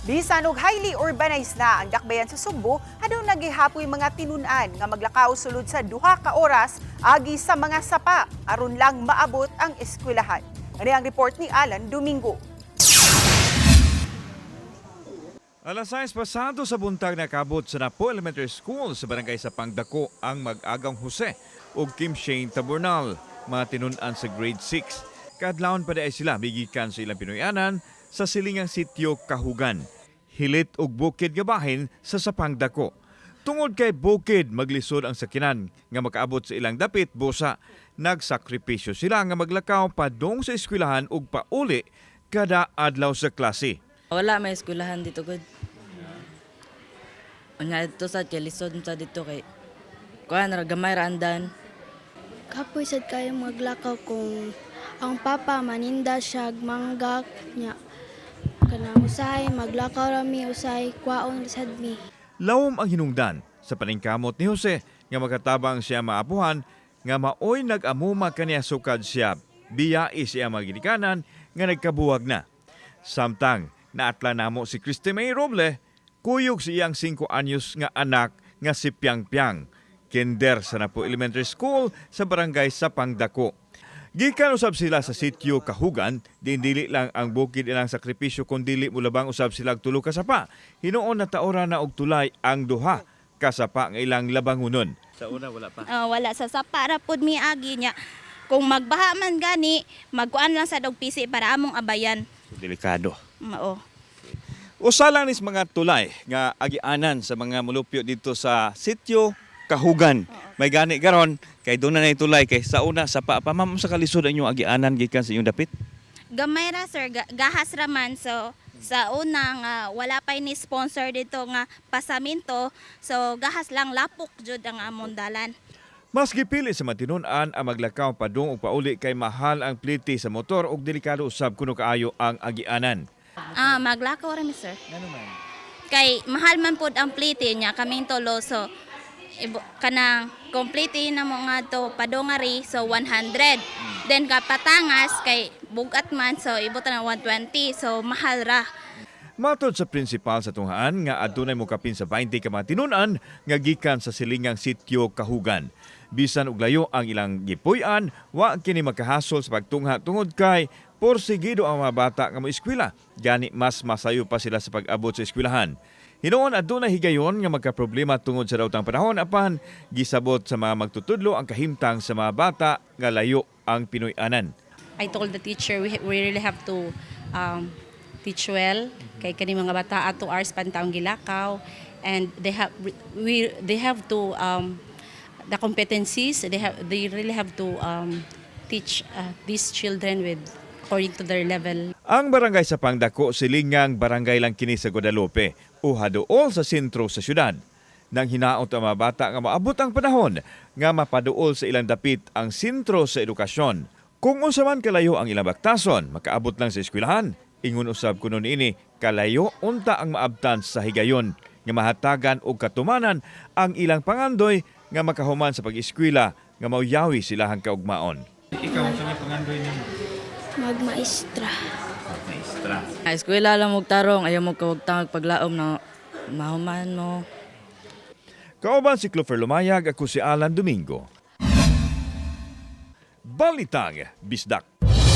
Bisan og highly urbanized na ang dakbayan sa Sugbo, adun nagihapoy mga tinun-an nga maglakaw sulod sa 2 ka oras agi sa mga sapa aron lang maabot ang eskwelahan. Ano ang report ni Alan Domingo. Alas 6 pasado sa buntag nakabot sa Napo Elementary School sa barangay sa Pangdako ang Mag-agang Jose ug Kim Shane Taburnal, mga tinun-an sa grade 6. Kadlawon pa ay sila migikan sa ilang Pinoyanan sa silingang sitio Kahugan, hilit og bukid nga bahin sa Sapangdako. Tungod kay bukid maglisod ang sakinan nga makaabot sa ilang dapit busa, nagsakripisyo sila nga maglakaw padung sa eskwelahan ug pauli kada adlaw sa klase. Wala may eskwelahan dito good. Anya dito sa kay lisod sa dito kay kuan ra gamay ra andan. Kapoy sad kayo maglakaw kung ang papa maninda siya manggak nya. Kanang usay maglakaw rami usay kwaon sad mi. Lawom ang hinungdan sa paningkamot ni Jose nga makatabang siya maapuhan nga maoy nag-amuma kaniya sukad siya biyai siya magginikanan nga nagkabuwag na. Samtang naatla namo si Christy May Roble, kuyog siyang 5 anyos nga anak nga si Piang Piang, kinder sa Napo Elementary School sa barangay sa Pangdako. Gikan usab sila sa sitio Kahugan, dili lang ang bukid ilang sakripisyo kundi mulabang usab sila tulo ka sapa. Hinuon na taora na og tulay ang 2 ka sapa nga ilang labangunon. Sa una wala pa. Wala sa sapa ra pud mi agi nya. Kung magbaha man gani, magkuan lang sa dog pisi para among abayan. So, delikado. Mao. Usa lang nis mga tulay nga agianan sa mga mulupyo dito sa sitio Kahugan. May gani garon kay doon na tulay kay sa una sa pamam sa kalisod ang inyong agianan gikan sa inyong dapit. Gamay ra sir, gahas ra man so sa una nga wala pa ni sponsor dito nga pasaminto, so gahas lang lapok jud ang among dalan. Mas gipili sa matinun-an ang maglakaw padung og pauli kay mahal ang pliti sa motor ug delikado usab kuno kaayo ang agianan. Maglakaw ra mi sir. Ano man? Kay mahal man pud ang pliti niya kaming tulo, so kanang complete na mo nga to padungari so 100. Then kapatangas kay bugat man so ibot na 120, so mahal ra. Matod sa prinsipal sa tunghaan nga adunay mokapin sa 20 ka mga tinun-an nga gikan sa silingang sitio Kahugan. Bisan og layo ang ilang gipuy-an, wa kini makahasol sa pagtungha tungod kay porsigido ang mga bata nga moeskwela. Gani mas masayo pa sila sa pag-abot sa eskwelahan. Hinuon adunay higayon nga magkaproblema tungod sa daotang panahon apan gisabot sa mga magtutudlo ang kahimtang sa mga bata nga layo ang Pinoy-anan. I told the teacher we really have to teach well kay kani mga bata ato hours pantaong gilakaw, and they have to the competencies they really have to teach these children with according to their level. Ang barangay sa Pangdako silingang barangay lang kini sa Guadalupe, uhaduol sa sentro sa syudad. Nang hinaot ang mga bata nga maabot ang panahon nga mapaduol sa ilang dapit ang sentro sa edukasyon. Kung unsa man kalayo ang ilang baktason, makaabot lang sa eskwelahan. Ingon usab kuno niini, kalayo unta ang maabtan sa higayon nga mahatagan og katumanan ang ilang pangandoy nga makahuman sa pag-eskwela nga mauyawi silahang kaugmaon. Ikaw sa pangandoy nimo? Magmaestra. Eskwela lang mo tarong ayaw mo kawagtang paglaom na mahuman mo. Kauban si Clover Lumayag, ako si Alan Domingo. Balitang Bisdak.